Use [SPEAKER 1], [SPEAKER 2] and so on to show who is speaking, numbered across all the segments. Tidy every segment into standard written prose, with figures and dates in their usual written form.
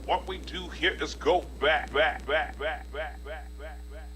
[SPEAKER 1] What we do here is go back, back, back, back, back, back, back, back.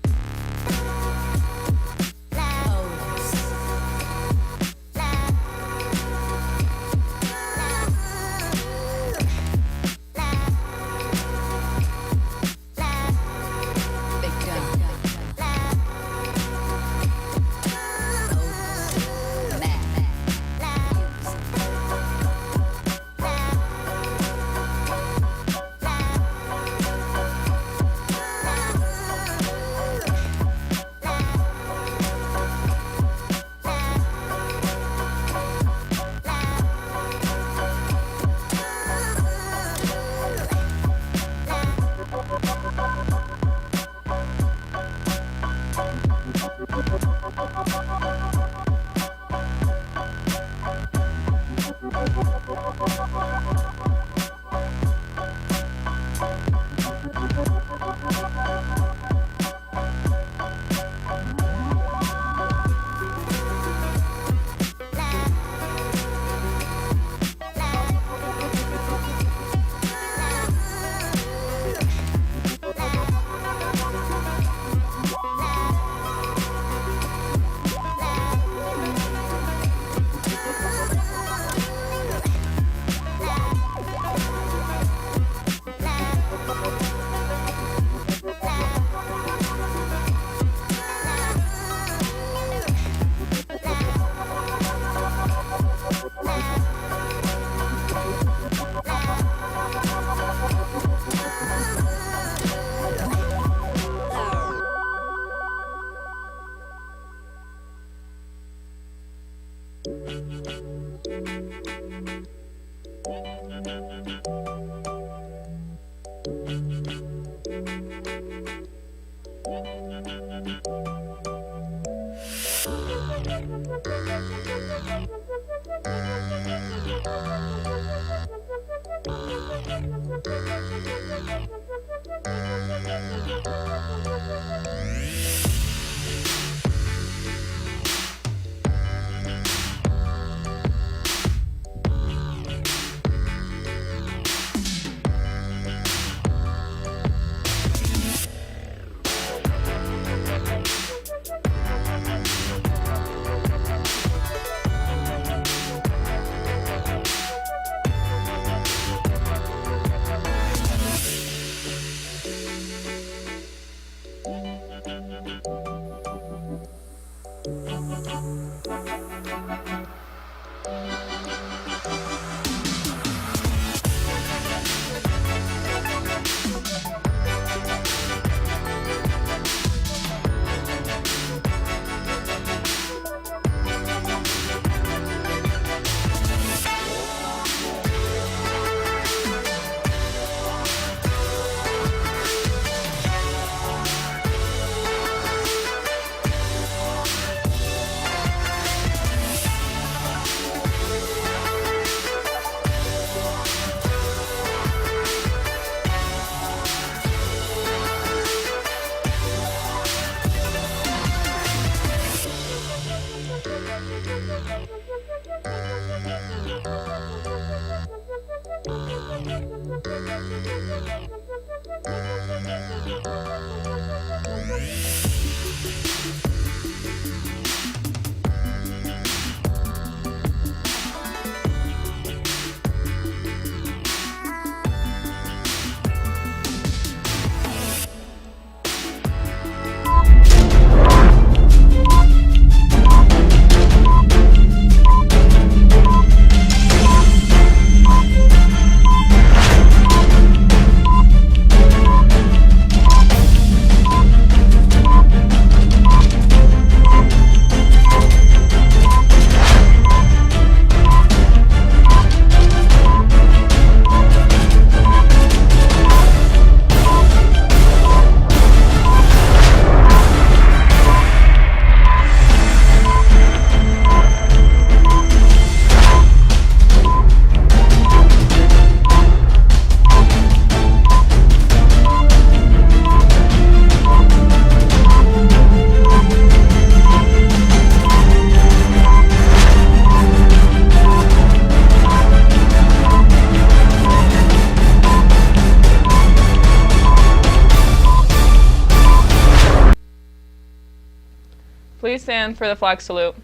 [SPEAKER 2] Please stand for the flag salute.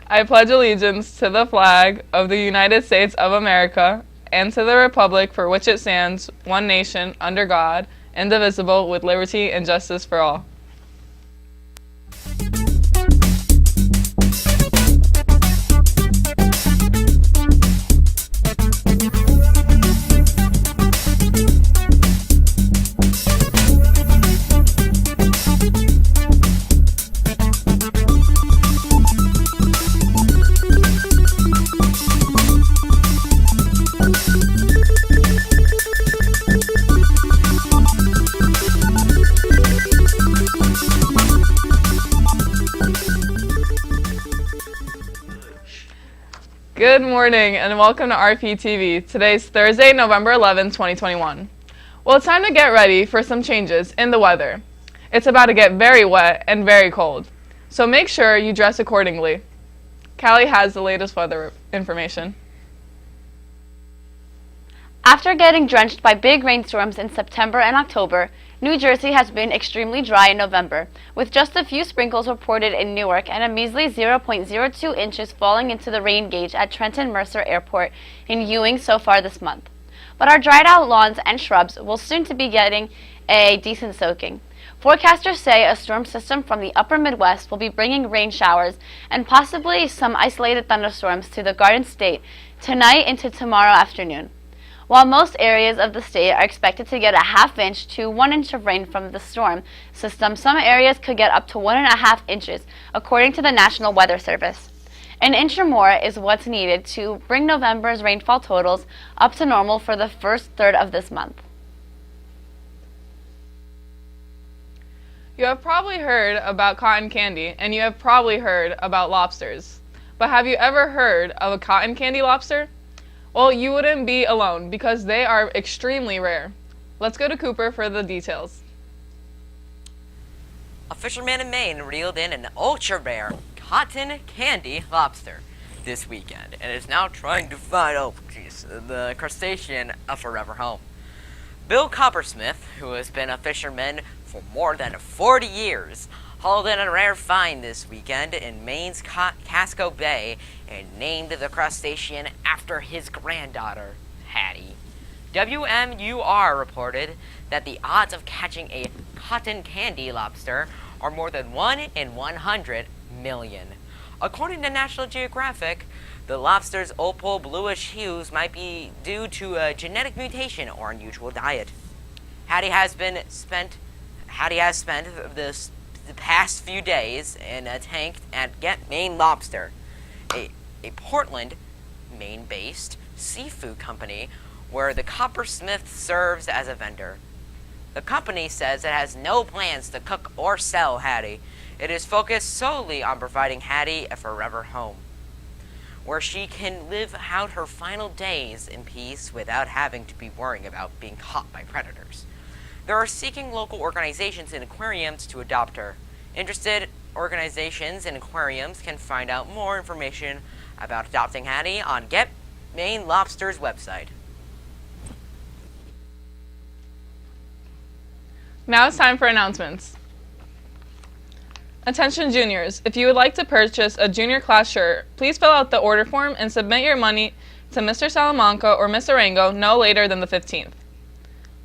[SPEAKER 2] I pledge allegiance to the flag of the United States of America and to the republic for which it stands, one nation, under God, indivisible, with liberty and justice for all. Good morning and welcome to RPtv. Today's Thursday, November 11, 2021. Well, it's time to get ready for some changes in the weather. It's about to get very wet and very cold, so make sure you dress accordingly. Callie has the latest weather information.
[SPEAKER 3] After getting drenched by big rainstorms in September and October, New Jersey has been extremely dry in November, with just a few sprinkles reported in Newark and a measly 0.02 inches falling into the rain gauge at Trenton Mercer Airport in Ewing so far this month. But our dried out lawns and shrubs will soon to be getting a decent soaking. Forecasters say a storm system from the upper Midwest will be bringing rain showers and possibly some isolated thunderstorms to the Garden State tonight into tomorrow afternoon. While most areas of the state are expected to get a ½ inch to 1 inch of rain from the storm system, some areas could get up to 1½ inches, according to the National Weather Service. An inch or more is what's needed to bring November's rainfall totals up to normal for the first third of this month.
[SPEAKER 2] You have probably heard about cotton candy, and you have probably heard about lobsters. But have you ever heard of a cotton candy lobster? Well, you wouldn't be alone because they are extremely rare. Let's go to Cooper for the details.
[SPEAKER 4] A fisherman in Maine reeled in an ultra-rare cotton candy lobster this weekend and is now trying to find the crustacean a forever home. Bill Coppersmith, who has been a fisherman for more than 40 years, hauled in a rare find this weekend in Maine's Casco Bay and named the crustacean after his granddaughter, Hattie. WMUR reported that the odds of catching a cotton candy lobster are more than 1 in 100 million. According to National Geographic, the lobster's opal bluish hues might be due to a genetic mutation or unusual diet. Hattie has spent the past few days in a tank at Get Maine Lobster, a Portland, Maine-based seafood company where the Coppersmith serves as a vendor. The company says it has no plans to cook or sell Hattie. It is focused solely on providing Hattie a forever home, where she can live out her final days in peace without having to be worrying about being caught by predators. They are seeking local organizations and aquariums to adopt her. Interested organizations and aquariums can find out more information about adopting Hattie on Maine Lobster's website.
[SPEAKER 2] Now it's time for announcements. Attention juniors, if you would like to purchase a junior class shirt, please fill out the order form and submit your money to Mr. Salamanca or Ms. Arango no later than the 15th.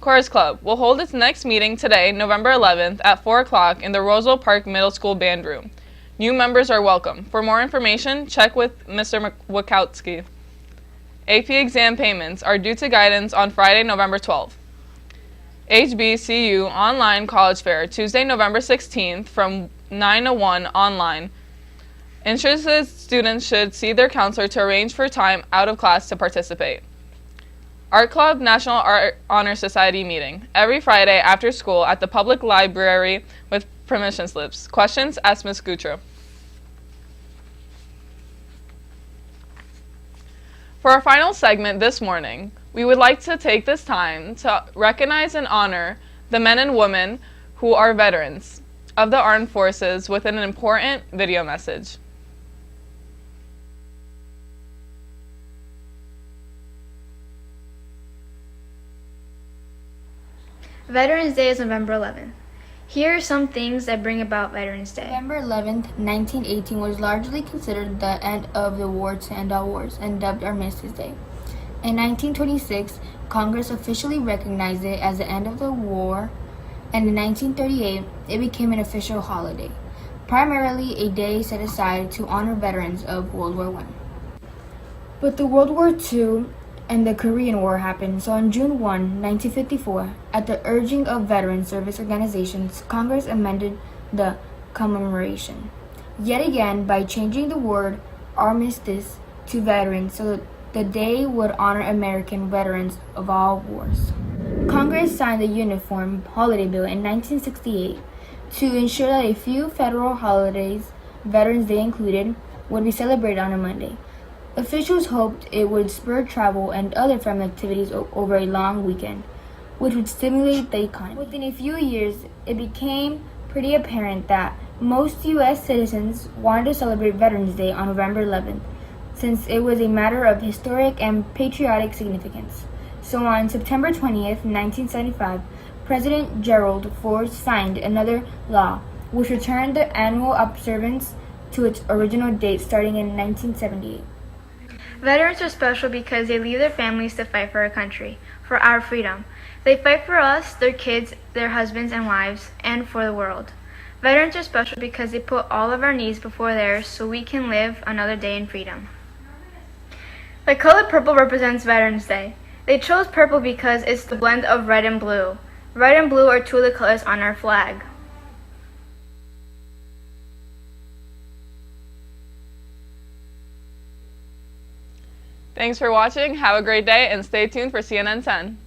[SPEAKER 2] Chorus Club will hold its next meeting today, November 11th at 4 o'clock in the Roseville Park Middle School Band Room. New members are welcome. For more information, check with Mr. Wachowski. AP exam payments are due to guidance on Friday, November 12th. HBCU Online College Fair, Tuesday, November 16th from 9 to 1 online. Interested students should see their counselor to arrange for time out of class to participate. Art Club National Art Honor Society meeting, every Friday after school at the public library with permission slips. Questions? Ask Ms. Gutra. For our final segment this morning, we would like to take this time to recognize and honor the men and women who are veterans of the armed forces with an important video message.
[SPEAKER 5] Veterans Day is November 11th. Here are some things that bring about Veterans Day.
[SPEAKER 6] November 11th, 1918 was largely considered the end of the war to end all wars and dubbed Armistice Day. In 1926, Congress officially recognized it as the end of the war, and in 1938, it became an official holiday, primarily a day set aside to honor veterans of World War I. But the World War II and the Korean War happened, so on June 1, 1954, at the urging of veteran service organizations, Congress amended the commemoration, yet again by changing the word armistice to veterans so that the day would honor American veterans of all wars. Congress signed the Uniform Holiday Bill in 1968 to ensure that a few federal holidays, Veterans Day included, would be celebrated on a Monday. Officials hoped it would spur travel and other family activities over a long weekend, which would stimulate the economy. Within a few years, it became pretty apparent that most U.S. citizens wanted to celebrate Veterans Day on November 11th, since it was a matter of historic and patriotic significance. So on September 20th, 1975, President Gerald Ford signed another law, which returned the annual observance to its original date starting in 1978.
[SPEAKER 5] Veterans are special because they leave their families to fight for our country, for our freedom. They fight for us, their kids, their husbands and wives, and for the world. Veterans are special because they put all of our needs before theirs so we can live another day in freedom. The color purple represents Veterans Day. They chose purple because it's the blend of red and blue. Red and blue are two of the colors on our flag.
[SPEAKER 2] Thanks for watching, have a great day, and stay tuned for CNN 10.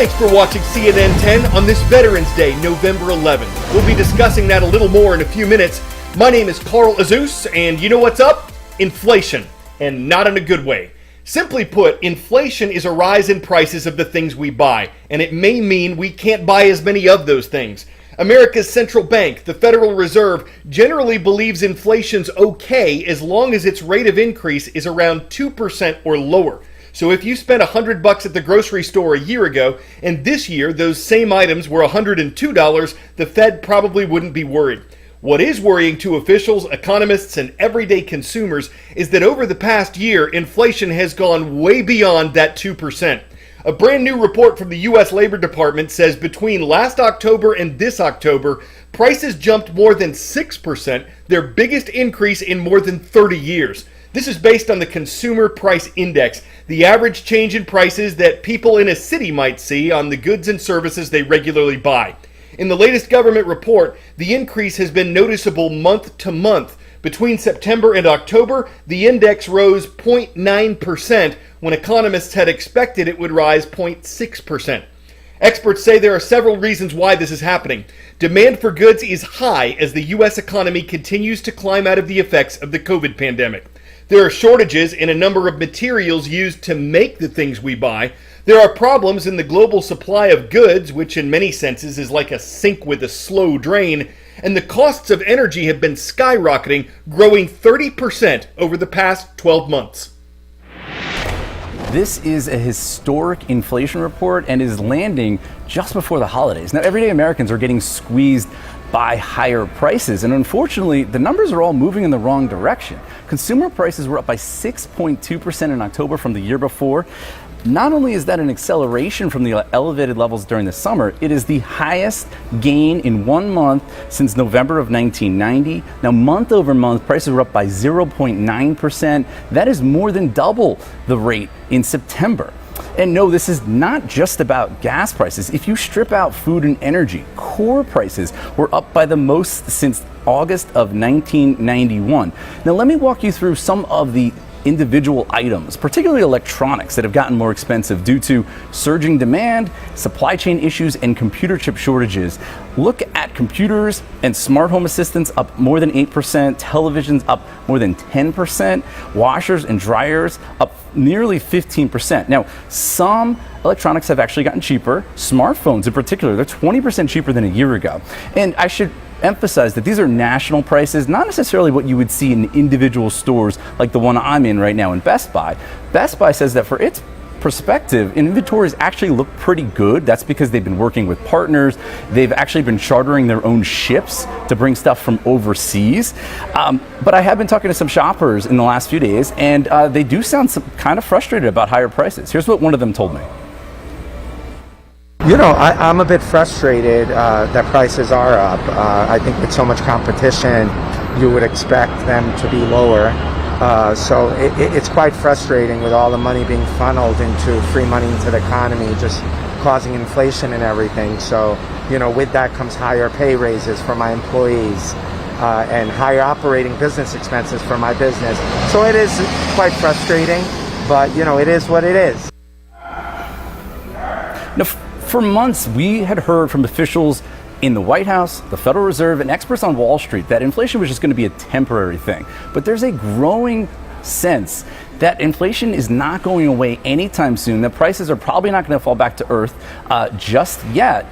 [SPEAKER 7] Thanks for watching CNN 10 on this Veterans Day, November 11th. We'll be discussing that a little more in a few minutes. My name is Carl Azus, and you know what's up? Inflation, and not in a good way. Simply put, inflation is a rise in prices of the things we buy, and it may mean we can't buy as many of those things. America's central bank, the Federal Reserve, generally believes inflation's okay as long as its rate of increase is around 2% or lower. So if you spent $100 at the grocery store a year ago, and this year those same items were $102, the Fed probably wouldn't be worried. What is worrying to officials, economists, and everyday consumers is that over the past year, inflation has gone way beyond that 2%. A brand new report from the U.S. Labor Department says between last October and this October, prices jumped more than 6%, their biggest increase in more than 30 years. This is based on the Consumer Price Index, the average change in prices that people in a city might see on the goods and services they regularly buy. In the latest government report, the increase has been noticeable month to month. Between September and October, the index rose 0.9% when economists had expected it would rise 0.6%. Experts say there are several reasons why this is happening. Demand for goods is high as the U.S. economy continues to climb out of the effects of the COVID pandemic. There are shortages in a number of materials used to make the things we buy. There are problems in the global supply of goods, which in many senses is like a sink with a slow drain. And the costs of energy have been skyrocketing, growing 30% over the past 12 months.
[SPEAKER 8] This is a historic inflation report and is landing just before the holidays. Now, everyday Americans are getting squeezed by higher prices, and unfortunately, the numbers are all moving in the wrong direction. Consumer prices were up by 6.2% in October from the year before. Not only is that an acceleration from the elevated levels during the summer, it is the highest gain in 1 month since November of 1990. Now, month over month, prices were up by 0.9%. That is more than double the rate in September. And no, this is not just about gas prices. If you strip out food and energy, core prices were up by the most since August of 1991. Now, let me walk you through some of the individual items, particularly electronics, that have gotten more expensive due to surging demand, supply chain issues, and computer chip shortages. Look at computers and smart home assistants up more than 8%, televisions up more than 10%, washers and dryers up nearly 15%. Now, some electronics have actually gotten cheaper. Smartphones in particular, they're 20% cheaper than a year ago. And I should emphasize that these are national prices, not necessarily what you would see in individual stores like the one I'm in right now in Best Buy. Best Buy says that for its perspective, inventories actually look pretty good. That's because they've been working with partners. They've actually been chartering their own ships to bring stuff from overseas. But I have been talking to some shoppers in the last few days, and they do sound kind of frustrated about higher prices. Here's what one of them told me.
[SPEAKER 9] You know, I'm a bit frustrated that prices are up. I think with so much competition, you would expect them to be lower. So it's quite frustrating with all the money being funneled into free money into the economy, just causing inflation and everything. So, you know, with that comes higher pay raises for my employees and higher operating business expenses for my business. So it is quite frustrating, but, you know, it is what it is.
[SPEAKER 8] Now, for months, we had heard from officials in the White House, the Federal Reserve, and experts on Wall Street that inflation was just going to be a temporary thing. But there's a growing sense that inflation is not going away anytime soon, that prices are probably not going to fall back to earth just yet.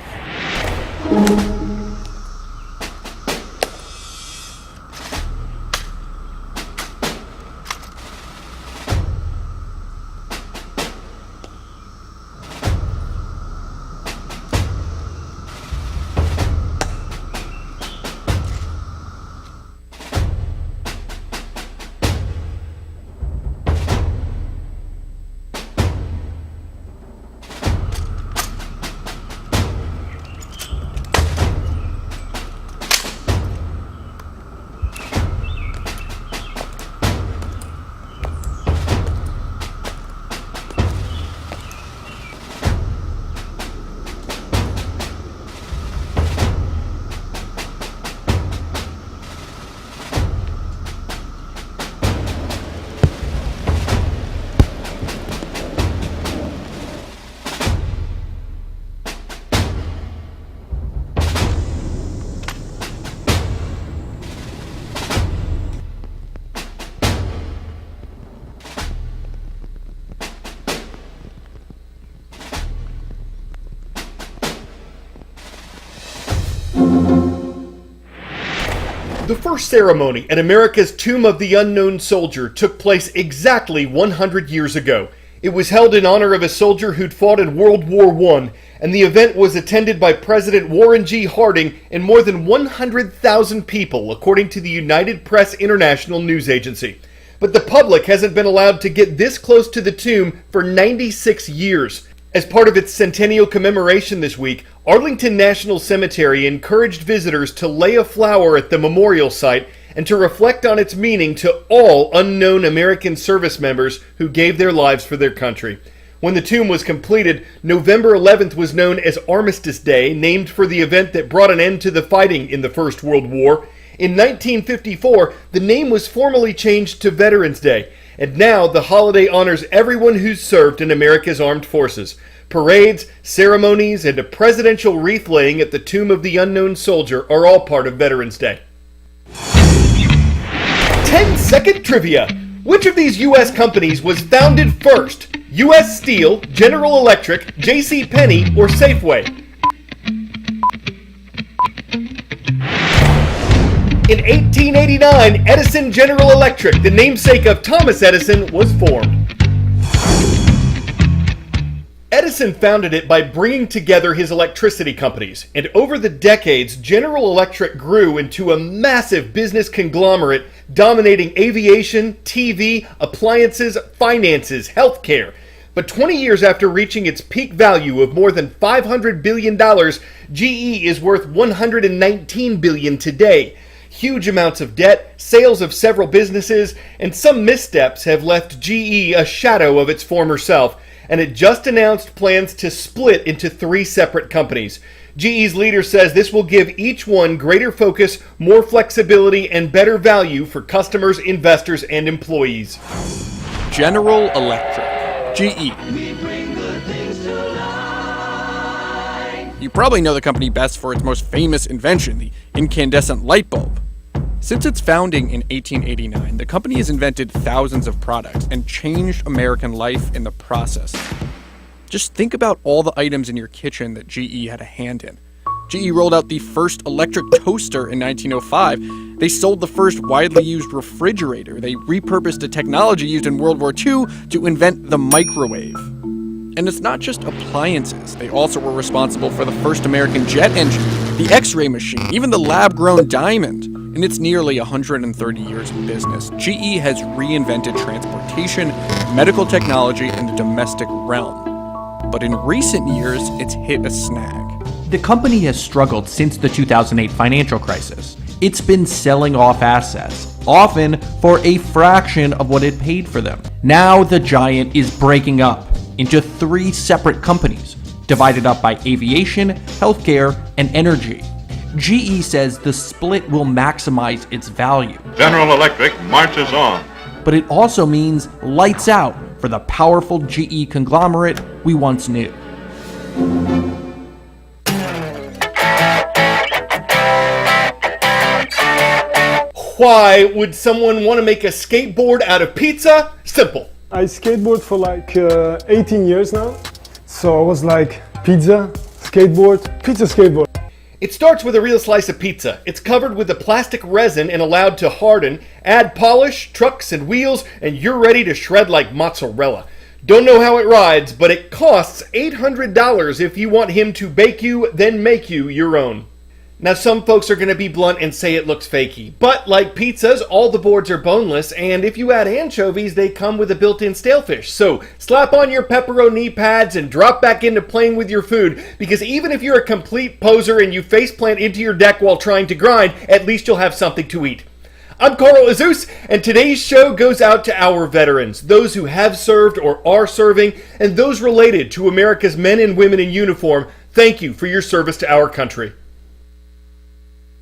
[SPEAKER 7] The first ceremony at America's Tomb of the Unknown Soldier took place exactly 100 years ago. It was held in honor of a soldier who'd fought in World War I, and the event was attended by President Warren G. Harding and more than 100,000 people, according to the United Press International news agency. But the public hasn't been allowed to get this close to the tomb for 96 years. As part of its centennial commemoration this week, Arlington National Cemetery encouraged visitors to lay a flower at the memorial site and to reflect on its meaning to all unknown American service members who gave their lives for their country. When the tomb was completed, November 11th was known as Armistice Day, named for the event that brought an end to the fighting in the First World War. In 1954, the name was formally changed to Veterans Day, and now the holiday honors everyone who's served in America's armed forces. Parades, ceremonies, and a presidential wreath laying at the Tomb of the Unknown Soldier are all part of Veterans Day. 10-second trivia. Which of these U.S. companies was founded first? U.S. Steel, General Electric, J.C. Penney, or Safeway? In 1889, Edison General Electric, the namesake of Thomas Edison, was formed. Edison founded it by bringing together his electricity companies, and over the decades, General Electric grew into a massive business conglomerate dominating aviation, TV, appliances, finances, healthcare. But 20 years after reaching its peak value of more than $500 billion, GE is worth $119 billion today. Huge amounts of debt, sales of several businesses, and some missteps have left GE a shadow of its former self, and it just announced plans to split into 3 separate companies. GE's leader says this will give each one greater focus, more flexibility, and better value for customers, investors, and employees.
[SPEAKER 10] General Electric, GE. You probably know the company best for its most famous invention, the incandescent light bulb. Since its founding in 1889, the company has invented thousands of products and changed American life in the process. Just think about all the items in your kitchen that GE had a hand in. GE rolled out the first electric toaster in 1905. They sold the first widely used refrigerator. They repurposed a technology used in World War II to invent the microwave. And it's not just appliances. They also were responsible for the first American jet engine, the X-ray machine, even the lab-grown diamond. In its nearly 130 years of business, GE has reinvented transportation, medical technology, and the domestic realm. But in recent years, it's hit a snag.
[SPEAKER 11] The company has struggled since the 2008 financial crisis. It's been selling off assets, often for a fraction of what it paid for them. Now the giant is breaking up into 3 separate companies, divided up by aviation, healthcare, and energy. GE says the split will maximize its value.
[SPEAKER 1] General Electric marches on.
[SPEAKER 11] But it also means lights out for the powerful GE conglomerate we once knew.
[SPEAKER 7] Why would someone want to make a skateboard out of pizza? Simple.
[SPEAKER 12] I skateboard for like 18 years now. So I was like, pizza, skateboard, pizza, skateboard.
[SPEAKER 7] It starts with a real slice of pizza. It's covered with a plastic resin and allowed to harden. Add polish, trucks, and wheels, and you're ready to shred like mozzarella. Don't know how it rides, but it costs $800 if you want him to bake you, then make you your own. Now, some folks are going to be blunt and say it looks fakey, but like pizzas, all the boards are boneless, and if you add anchovies, they come with a built-in stalefish. So slap on your pepperoni pads and drop back into playing with your food, because even if you're a complete poser and you faceplant into your deck while trying to grind, at least you'll have something to eat. I'm Carl Azus, and today's show goes out to our veterans, those who have served or are serving, and those related to America's men and women in uniform. Thank you for your service to our country.